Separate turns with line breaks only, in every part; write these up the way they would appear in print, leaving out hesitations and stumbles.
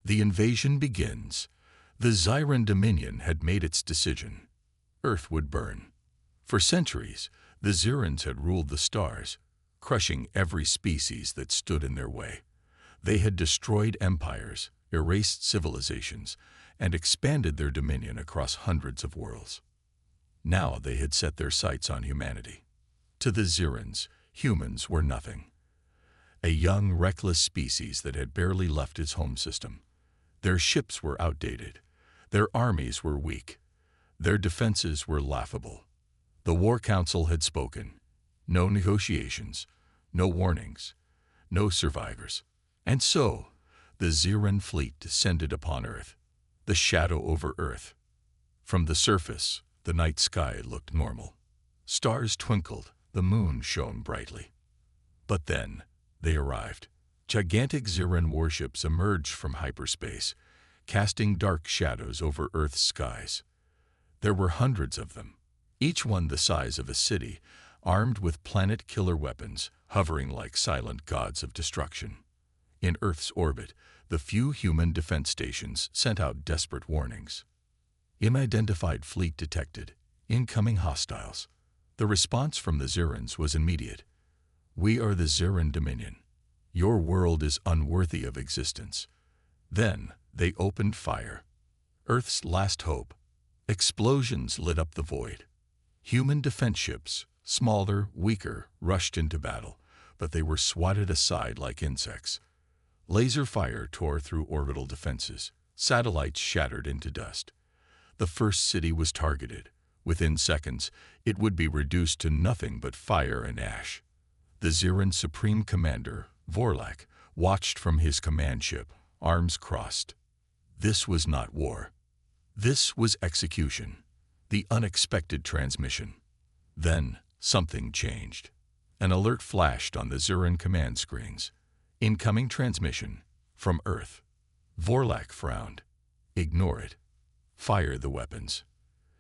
The invasion begins. The Zyran Dominion had made its decision. Earth would burn. For centuries, the Zyrans had ruled the stars, crushing every species that stood in their way. They had destroyed empires, erased civilizations, and expanded their dominion across hundreds of worlds. Now they had set their sights on humanity. To the Zyrans, humans were nothing. A young, reckless species that had barely left its home system. Their ships were outdated. Their armies were weak. Their defenses were laughable. The War Council had spoken. No negotiations, no warnings, no survivors. And so, the Zyran fleet descended upon Earth, the shadow over Earth. From the surface, the night sky looked normal. Stars twinkled, the moon shone brightly. But then, they arrived. Gigantic Zyran warships emerged from hyperspace, casting dark shadows over Earth's skies. There were hundreds of them, each one the size of a city, armed with planet-killer weapons, hovering like silent gods of destruction. In Earth's orbit, the few human defense stations sent out desperate warnings. Unidentified fleet detected. Incoming hostiles. The response from the Zyrans was immediate. We are the Zyran Dominion. Your world is unworthy of existence. Then they opened fire. Earth's last hope. Explosions lit up the void. Human defense ships, smaller, weaker, rushed into battle, but they were swatted aside like insects. Laser fire tore through orbital defenses. Satellites shattered into dust. The first city was targeted. Within seconds, it would be reduced to nothing but fire and ash. The Zyran Supreme Commander, Vorlak, watched from his command ship, arms crossed. This was not war. This was execution. The unexpected transmission. Then, something changed. An alert flashed on the Zyran command screens. Incoming transmission from Earth. Vorlak frowned. Ignore it. Fire the weapons.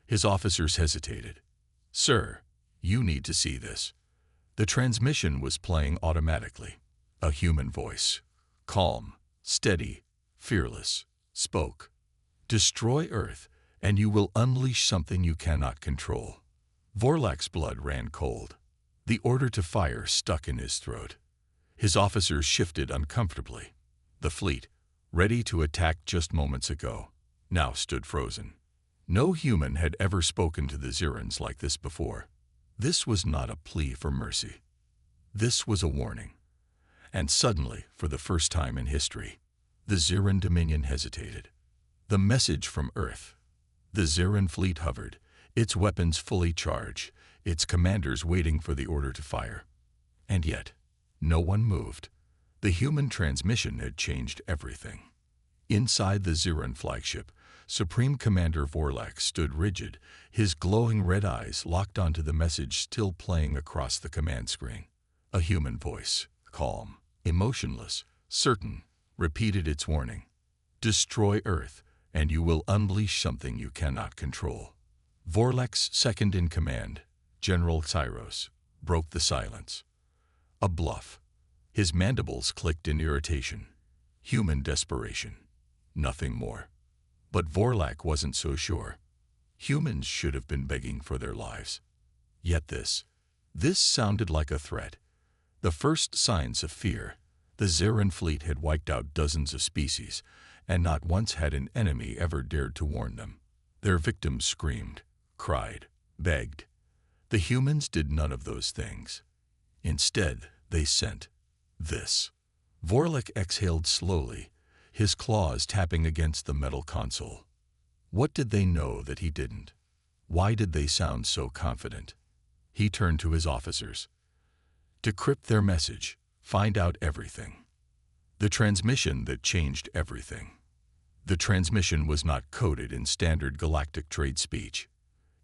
His officers hesitated. Sir, you need to see this. The transmission was playing automatically. A human voice, calm, steady, fearless, spoke. Destroy Earth, and you will unleash something you cannot control. Vorlak's blood ran cold. The order to fire stuck in his throat. His officers shifted uncomfortably. The fleet, ready to attack just moments ago, now stood frozen. No human had ever spoken to the Zyrans like this before. This was not a plea for mercy. This was a warning. And suddenly, for the first time in history, the Zyran Dominion hesitated. The message from Earth. The Zyran fleet hovered, its weapons fully charged, its commanders waiting for the order to fire. And yet, no one moved. The human transmission had changed everything. Inside the Zyran flagship, Supreme Commander Vorlak stood rigid, his glowing red eyes locked onto the message still playing across the command screen. A human voice, calm, emotionless, certain, repeated its warning. Destroy Earth, and you will unleash something you cannot control. Vorlak's second-in-command, General Tyros, broke the silence. A bluff. His mandibles clicked in irritation. Human desperation. Nothing more. But Vorlak wasn't so sure. Humans should have been begging for their lives. Yet this sounded like a threat. The first signs of fear. The Zyran fleet had wiped out dozens of species, and not once had an enemy ever dared to warn them. Their victims screamed, cried, begged. The humans did none of those things. Instead, they sent this. Vorlak exhaled slowly, his claws tapping against the metal console. What did they know that he didn't? Why did they sound so confident? He turned to his officers. Decrypt their message. Find out everything. The transmission that changed everything. The transmission was not coded in standard galactic trade speech.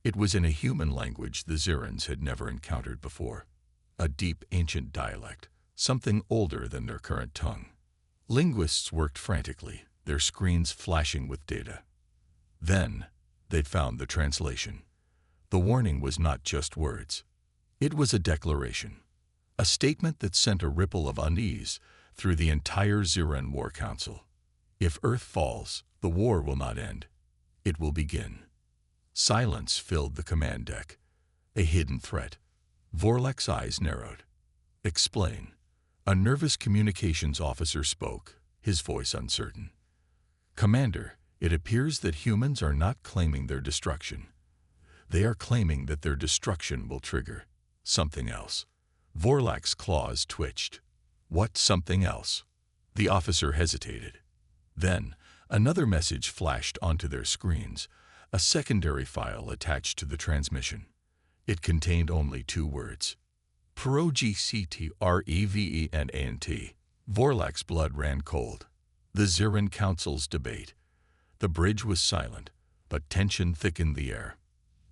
It was in a human language the Zyrans had never encountered before. A deep, ancient dialect, something older than their current tongue. Linguists worked frantically, their screens flashing with data. Then, they'd found the translation. The warning was not just words. It was a declaration. A statement that sent a ripple of unease through the entire Zyran War Council. If Earth falls, the war will not end. It will begin. Silence filled the command deck. A hidden threat. Vorlak's eyes narrowed. Explain. A nervous communications officer spoke, his voice uncertain. Commander, it appears that humans are not claiming their destruction. They are claiming that their destruction will trigger something else. Vorlak's claws twitched. What something else? The officer hesitated. Then, another message flashed onto their screens, a secondary file attached to the transmission. It contained only 2 words. Progctrevenant. Vorlak's blood ran cold. The Zirin Council's debate. The bridge was silent, but tension thickened the air.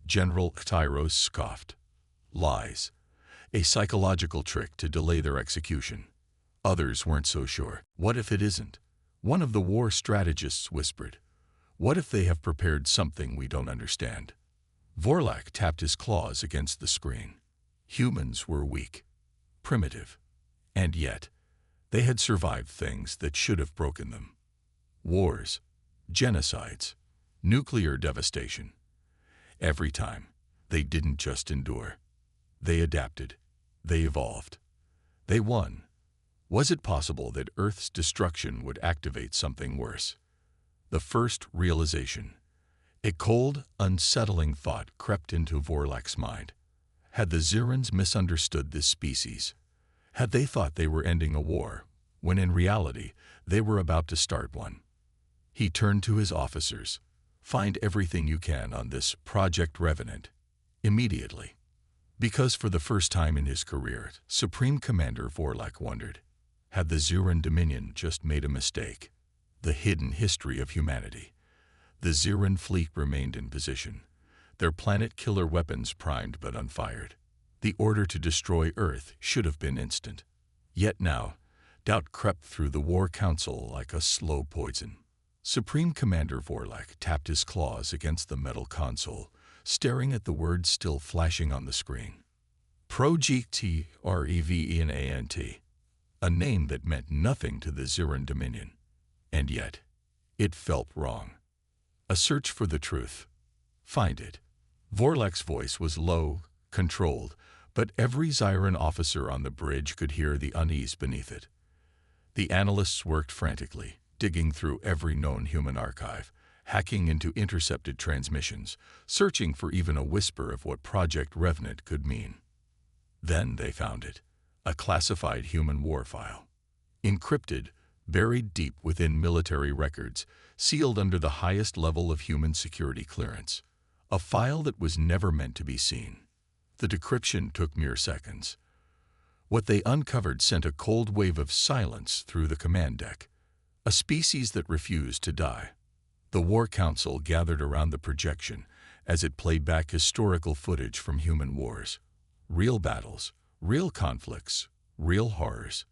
General Tyros scoffed. Lies. A psychological trick to delay their execution. Others weren't so sure. What if it isn't? One of the war strategists whispered. What if they have prepared something we don't understand? Vorlak tapped his claws against the screen. Humans were weak, primitive, and yet they had survived things that should have broken them. Wars, genocides, nuclear devastation. Every time, they didn't just endure. They adapted. They evolved. They won. Was it possible that Earth's destruction would activate something worse? The first realization. A cold, unsettling thought crept into Vorlak's mind. Had the Zirins misunderstood this species? Had they thought they were ending a war, when in reality they were about to start one? He turned to his officers. Find everything you can on this Project Revenant. Immediately. Because for the first time in his career, Supreme Commander Vorlak wondered, had the Zirin Dominion just made a mistake? The hidden history of humanity. The Zirin fleet remained in position, their planet-killer weapons primed but unfired. The order to destroy Earth should have been instant. Yet now, doubt crept through the War Council like a slow poison. Supreme Commander Vorlak tapped his claws against the metal console, staring at the words still flashing on the screen. Progctrevenant, a name that meant nothing to the Zirin Dominion. And yet, it felt wrong. A search for the truth. Find it. Vorlak's voice was low, controlled, but every Zirin officer on the bridge could hear the unease beneath it. The analysts worked frantically, digging through every known human archive, hacking into intercepted transmissions, searching for even a whisper of what Project Revenant could mean. Then they found it, a classified human war file. Encrypted, buried deep within military records, sealed under the highest level of human security clearance. A file that was never meant to be seen. The decryption took mere seconds. What they uncovered sent a cold wave of silence through the command deck. A species that refused to die. The War Council gathered around the projection as it played back historical footage from human wars. Real battles, real conflicts, real horrors.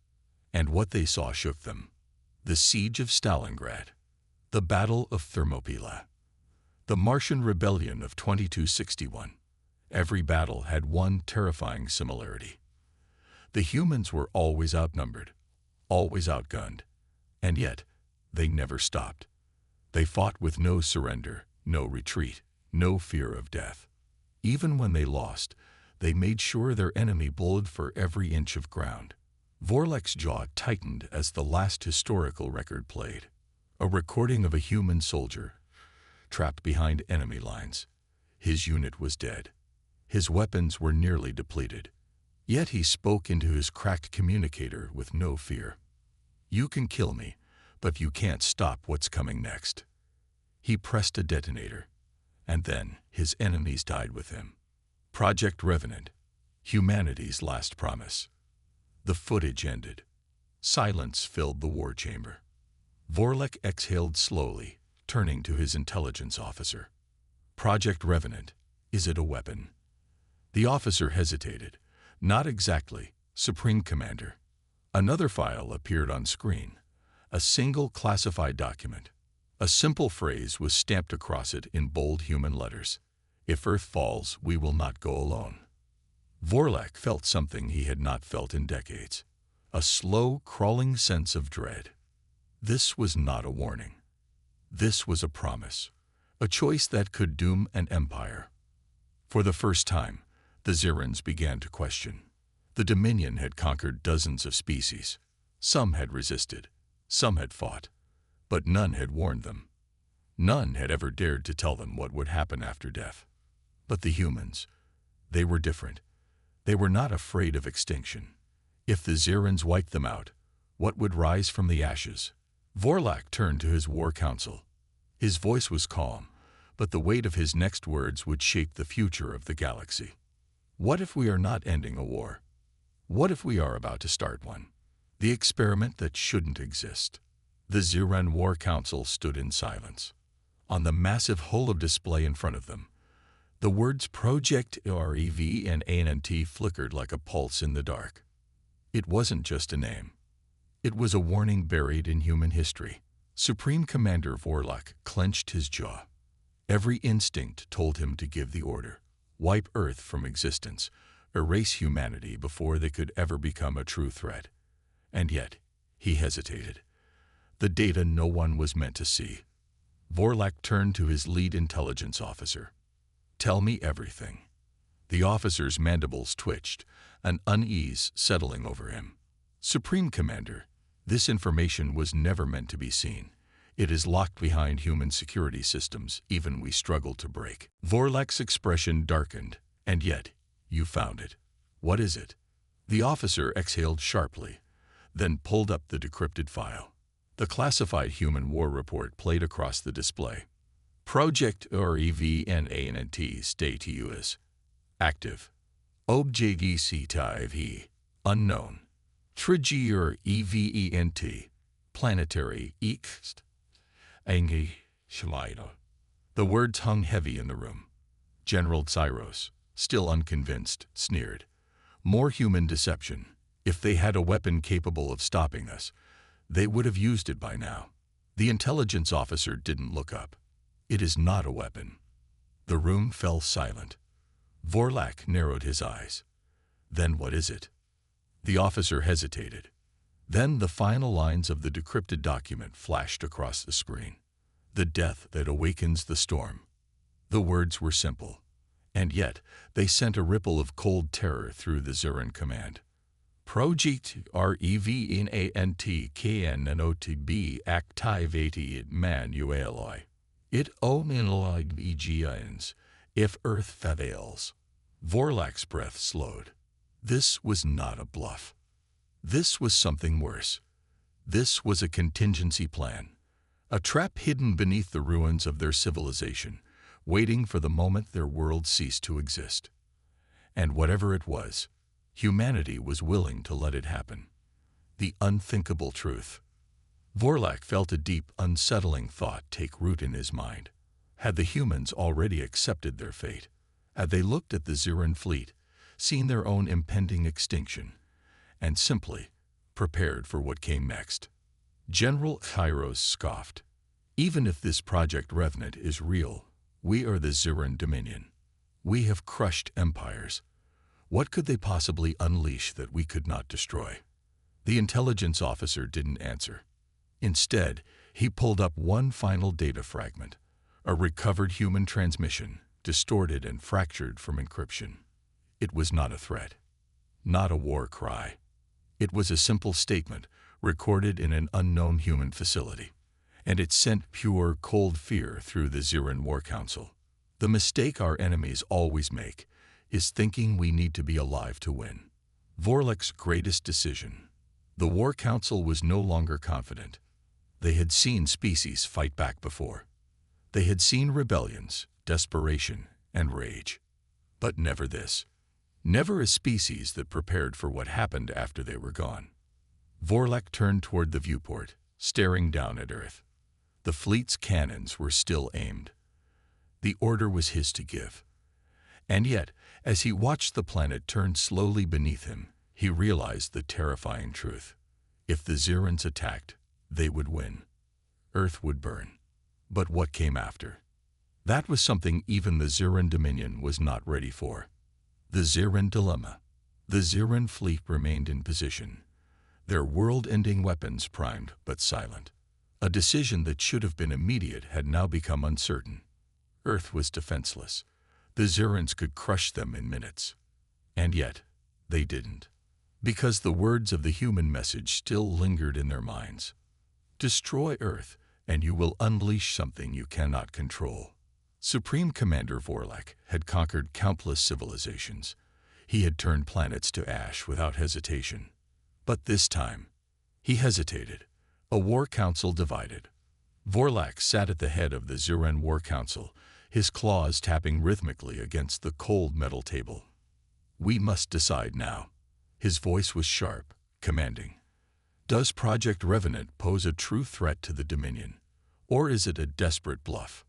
And what they saw shook them. The Siege of Stalingrad. The Battle of Thermopylae. The Martian Rebellion of 2261. Every battle had one terrifying similarity. The humans were always outnumbered, always outgunned, and yet they never stopped. They fought with no surrender, no retreat, no fear of death. Even when they lost, they made sure their enemy bowled for every inch of ground. Vorlak's jaw tightened as the last historical record played. A recording of a human soldier, trapped behind enemy lines. His unit was dead. His weapons were nearly depleted. Yet he spoke into his cracked communicator with no fear. You can kill me, but you can't stop what's coming next. He pressed a detonator, and then his enemies died with him. Project Revenant, humanity's last promise. The footage ended. Silence filled the war chamber. Vorlak exhaled slowly, turning to his intelligence officer. Project Revenant, is it a weapon? The officer hesitated. Not exactly, Supreme Commander. Another file appeared on screen. A single classified document. A simple phrase was stamped across it in bold human letters. If Earth falls, we will not go alone. Vorlak felt something he had not felt in decades. A slow, crawling sense of dread. This was not a warning. This was a promise, a choice that could doom an empire. For the first time, the Zirans began to question. The Dominion had conquered dozens of species. Some had resisted, some had fought, but none had warned them. None had ever dared to tell them what would happen after death. But the humans, they were different. They were not afraid of extinction. If the Zirans wiped them out, what would rise from the ashes? Vorlak turned to his war council. His voice was calm, but the weight of his next words would shape the future of the galaxy. What if we are not ending a war? What if we are about to start one? The experiment that shouldn't exist. The Ziran War Council stood in silence. On the massive holodeck display in front of them, the words Project REV and ANT flickered like a pulse in the dark. It wasn't just a name. It was a warning buried in human history. Supreme Commander Vorlak clenched his jaw. Every instinct told him to give the order. Wipe Earth from existence. Erase humanity before they could ever become a true threat. And yet, he hesitated. The data no one was meant to see. Vorlak turned to his lead intelligence officer. "Tell me everything." The officer's mandibles twitched, an unease settling over him. "Supreme Commander, this information was never meant to be seen. It is locked behind human security systems, even we struggle to break." Vorlak's expression darkened. "And yet, you found it. What is it?" The officer exhaled sharply, then pulled up the decrypted file. The classified human war report played across the display. Project REV and ANT stay to US. Active. Object unknown. Trigger EVENT. Planetary Ext. Angi Shalida. The words hung heavy in the room. General Zyros, still unconvinced, sneered. "More human deception. If they had a weapon capable of stopping us, they would have used it by now." The intelligence officer didn't look up. "It is not a weapon." The room fell silent. Vorlak narrowed his eyes. "Then what is it?" The officer hesitated. Then the final lines of the decrypted document flashed across the screen. "The death that awakens the storm." The words were simple, and yet they sent a ripple of cold terror through the Ziran command. Project REVNANT KNNOTB activated manually. It only begins if Earth fails. Vorlak's breath slowed. This was not a bluff. This was something worse. This was a contingency plan. A trap hidden beneath the ruins of their civilization, waiting for the moment their world ceased to exist. And whatever it was, humanity was willing to let it happen. The unthinkable truth. Vorlak felt a deep, unsettling thought take root in his mind. Had the humans already accepted their fate? Had they looked at the Ziran fleet, seen their own impending extinction, and simply prepared for what came next? General Kairos scoffed. "Even if this Project Revenant is real, we are the Ziran Dominion. We have crushed empires. What could they possibly unleash that we could not destroy?" The intelligence officer didn't answer. Instead, he pulled up one final data fragment, a recovered human transmission, distorted and fractured from encryption. It was not a threat, not a war cry. It was a simple statement recorded in an unknown human facility, and it sent pure, cold fear through the Ziran War Council. The mistake our enemies always make is thinking we need to be alive to win. Vorlak's greatest decision. The War Council was no longer confident. They had seen species fight back before. They had seen rebellions, desperation, and rage. But never this. Never a species that prepared for what happened after they were gone. Vorlak turned toward the viewport, staring down at Earth. The fleet's cannons were still aimed. The order was his to give. And yet, as he watched the planet turn slowly beneath him, he realized the terrifying truth. If the Zirans attacked, they would win. Earth would burn. But what came after? That was something even the Ziran Dominion was not ready for. The Ziran Dilemma. The Ziran fleet remained in position, their world-ending weapons primed but silent. A decision that should have been immediate had now become uncertain. Earth was defenseless. The Zirans could crush them in minutes. And yet, they didn't. Because the words of the human message still lingered in their minds. Destroy Earth, and you will unleash something you cannot control. Supreme Commander Vorlak had conquered countless civilizations. He had turned planets to ash without hesitation. But this time, he hesitated. A war council divided. Vorlak sat at the head of the Ziran War Council, his claws tapping rhythmically against the cold metal table. We must decide now. His voice was sharp, commanding. Does Project Revenant pose a true threat to the Dominion, or is it a desperate bluff?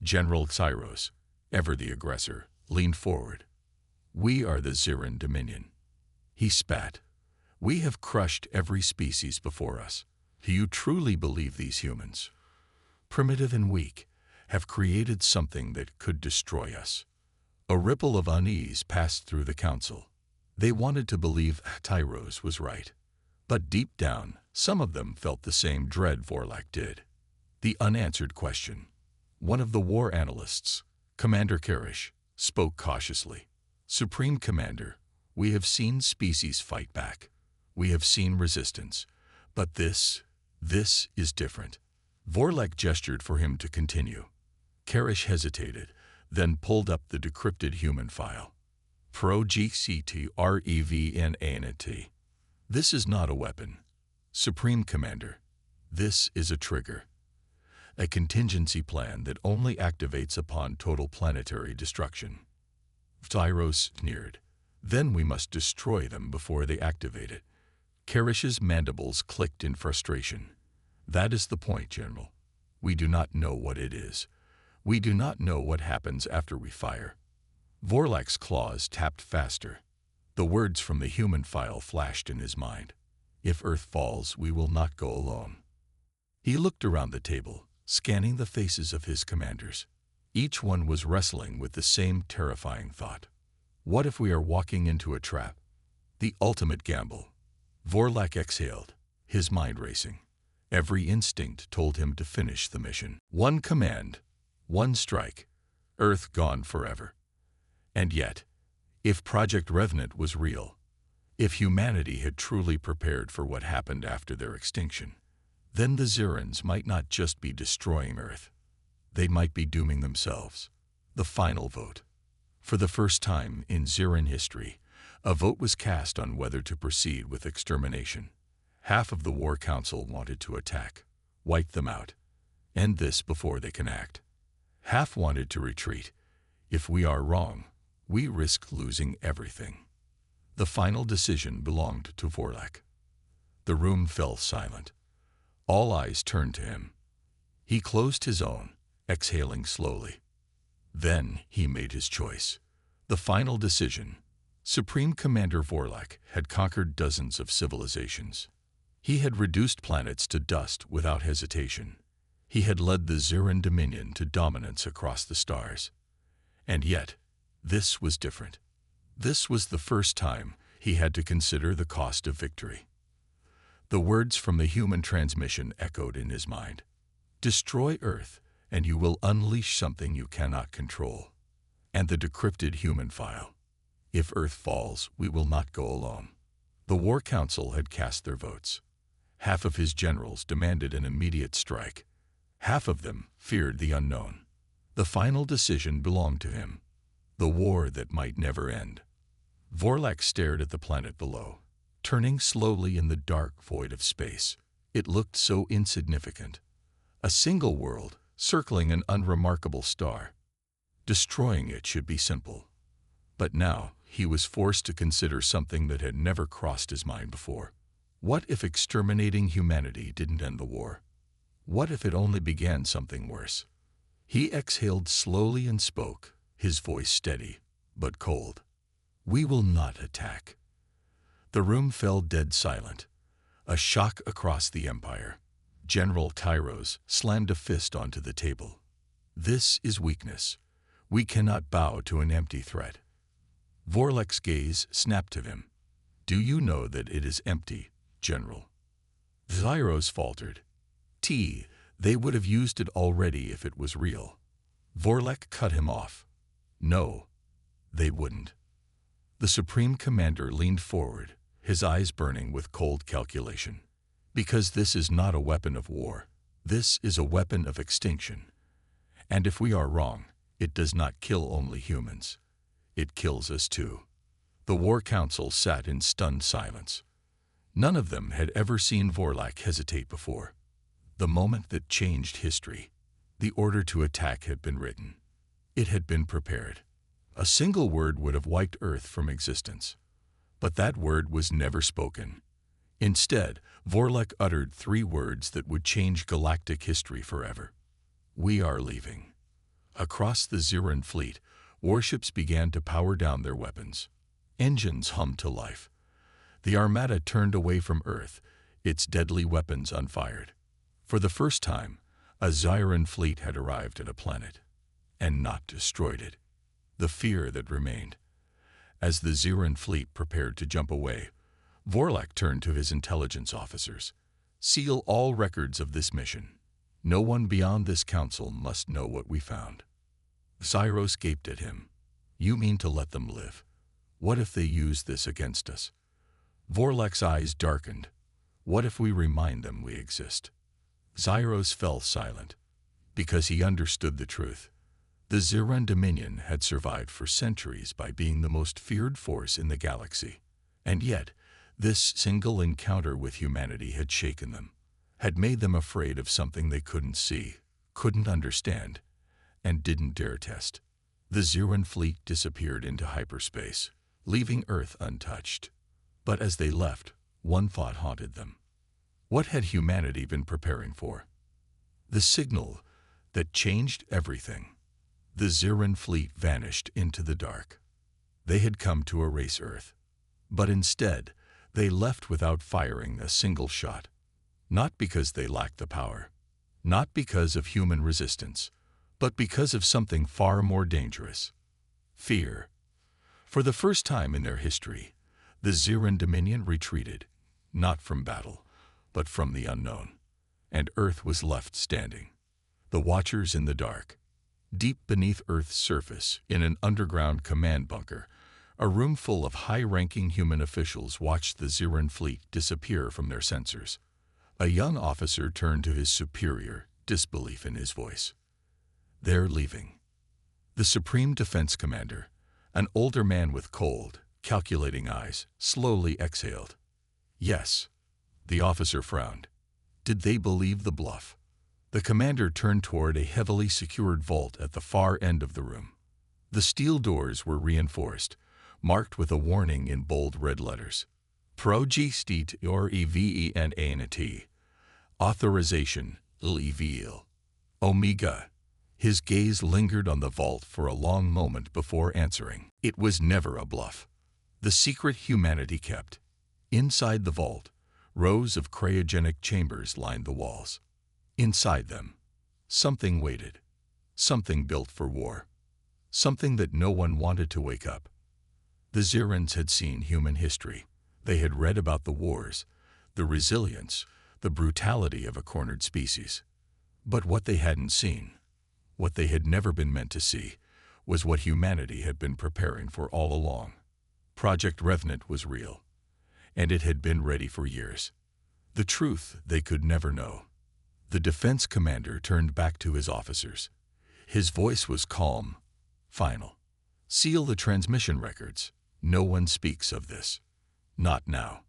General Xyros, ever the aggressor, leaned forward. We are the Ziran Dominion. He spat. We have crushed every species before us. Do you truly believe these humans, primitive and weak, have created something that could destroy us? A ripple of unease passed through the council. They wanted to believe Tyros was right. But deep down, some of them felt the same dread Vorlak did. The unanswered question. One of the war analysts, Commander Karish, spoke cautiously. Supreme Commander, we have seen species fight back. We have seen resistance. But this is different. Vorlak gestured for him to continue. Karish hesitated, then pulled up the decrypted human file. Pro-GCT-REVNANT. This is not a weapon. Supreme Commander, this is a trigger. A contingency plan that only activates upon total planetary destruction. Tyros sneered. Then we must destroy them before they activate it. Karish's mandibles clicked in frustration. That is the point, General. We do not know what it is. We do not know what happens after we fire. Vorlak's claws tapped faster. The words from the human file flashed in his mind. If Earth falls, we will not go alone. He looked around the table, scanning the faces of his commanders. Each one was wrestling with the same terrifying thought. What if we are walking into a trap? The ultimate gamble. Vorlak exhaled, his mind racing. Every instinct told him to finish the mission. One command, one strike, Earth gone forever. And yet, if Project Revenant was real, if humanity had truly prepared for what happened after their extinction, then the Zirans might not just be destroying Earth. They might be dooming themselves. The final vote. For the first time in Ziran history, a vote was cast on whether to proceed with extermination. Half of the War Council wanted to attack, wipe them out, end this before they can act. Half wanted to retreat. If we are wrong, we risk losing everything. The final decision belonged to Vorlak. The room fell silent. All eyes turned to him. He closed his own, exhaling slowly. Then he made his choice. The final decision. Supreme Commander Vorlak had conquered dozens of civilizations. He had reduced planets to dust without hesitation. He had led the Ziran Dominion to dominance across the stars. And yet, this was different. This was the first time he had to consider the cost of victory. The words from the human transmission echoed in his mind. Destroy Earth, and you will unleash something you cannot control. And the decrypted human file. If Earth falls, we will not go alone. The War Council had cast their votes. Half of his generals demanded an immediate strike. Half of them feared the unknown. The final decision belonged to him. The war that might never end. Vorlak stared at the planet below, turning slowly in the dark void of space. It looked so insignificant. A single world, circling an unremarkable star. Destroying it should be simple. But now he was forced to consider something that had never crossed his mind before. What if exterminating humanity didn't end the war? What if it only began something worse? He exhaled slowly and spoke, his voice steady, but cold. We will not attack. The room fell dead silent. A shock across the empire. General Tyros slammed a fist onto the table. This is weakness. We cannot bow to an empty threat. Vorlak's gaze snapped to him. Do you know that it is empty, General? Tyros faltered. They would have used it already if it was real. Vorlek cut him off. No, they wouldn't. The Supreme Commander leaned forward, his eyes burning with cold calculation. Because this is not a weapon of war. This is a weapon of extinction. And if we are wrong, it does not kill only humans. It kills us too. The War Council sat in stunned silence. None of them had ever seen Vorlak hesitate before. The moment that changed history, the order to attack had been written. It had been prepared. A single word would have wiped Earth from existence. But that word was never spoken. Instead, Vorlek uttered 3 words that would change galactic history forever. We are leaving. Across the Ziran fleet, warships began to power down their weapons. Engines hummed to life. The Armada turned away from Earth, its deadly weapons unfired. For the first time, a Ziran fleet had arrived at a planet, and not destroyed it. The fear that remained. As the Ziran fleet prepared to jump away, Vorlak turned to his intelligence officers. Seal all records of this mission. No one beyond this council must know what we found. Zyros gaped at him. You mean to let them live? What if they use this against us? Vorlak's eyes darkened. What if we remind them we exist? Zyros fell silent, because he understood the truth. The Ziran Dominion had survived for centuries by being the most feared force in the galaxy. And yet, this single encounter with humanity had shaken them, had made them afraid of something they couldn't see, couldn't understand, and didn't dare test. The Ziran fleet disappeared into hyperspace, leaving Earth untouched. But as they left, one thought haunted them. What had humanity been preparing for? The signal that changed everything. The Ziran fleet vanished into the dark. They had come to erase Earth. But instead, they left without firing a single shot. Not because they lacked the power, not because of human resistance, but because of something far more dangerous. Fear. For the first time in their history, the Ziran Dominion retreated, not from battle, but from the unknown. And Earth was left standing. The Watchers in the dark. Deep beneath Earth's surface, in an underground command bunker, a room full of high-ranking human officials watched the Ziran fleet disappear from their sensors. A young officer turned to his superior, disbelief in his voice. They're leaving. The Supreme Defense Commander, an older man with cold, calculating eyes, slowly exhaled. Yes. The officer frowned. Did they believe the bluff? The commander turned toward a heavily secured vault at the far end of the room. The steel doors were reinforced, marked with a warning in bold red letters. Progestit or EVENANT. Authorization, LEVEL. Omega. His gaze lingered on the vault for a long moment before answering. It was never a bluff. The secret humanity kept. Inside the vault, rows of cryogenic chambers lined the walls. Inside them, something waited. Something built for war. Something that no one wanted to wake up. The Zirans had seen human history. They had read about the wars, the resilience, the brutality of a cornered species. But what they hadn't seen, what they had never been meant to see, was what humanity had been preparing for all along. Project Revenant was real, and it had been ready for years. The truth they could never know. The defense commander turned back to his officers. His voice was calm, final. Seal the transmission records. No one speaks of this. Not now.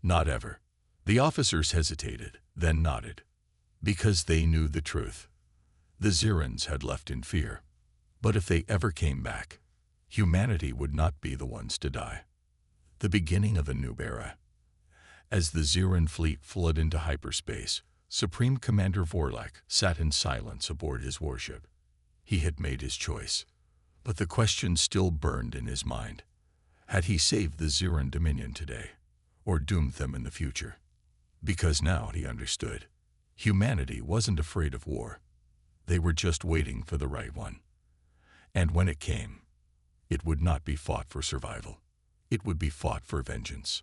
Not ever. The officers hesitated, then nodded. Because they knew the truth. The Zirans had left in fear. But if they ever came back, humanity would not be the ones to die. The beginning of a new era. As the Ziran fleet fled into hyperspace, Supreme Commander Vorlak sat in silence aboard his warship. He had made his choice, but the question still burned in his mind. Had he saved the Ziran Dominion today, or doomed them in the future? Because now he understood. Humanity wasn't afraid of war. They were just waiting for the right one. And when it came, it would not be fought for survival. It would be fought for vengeance.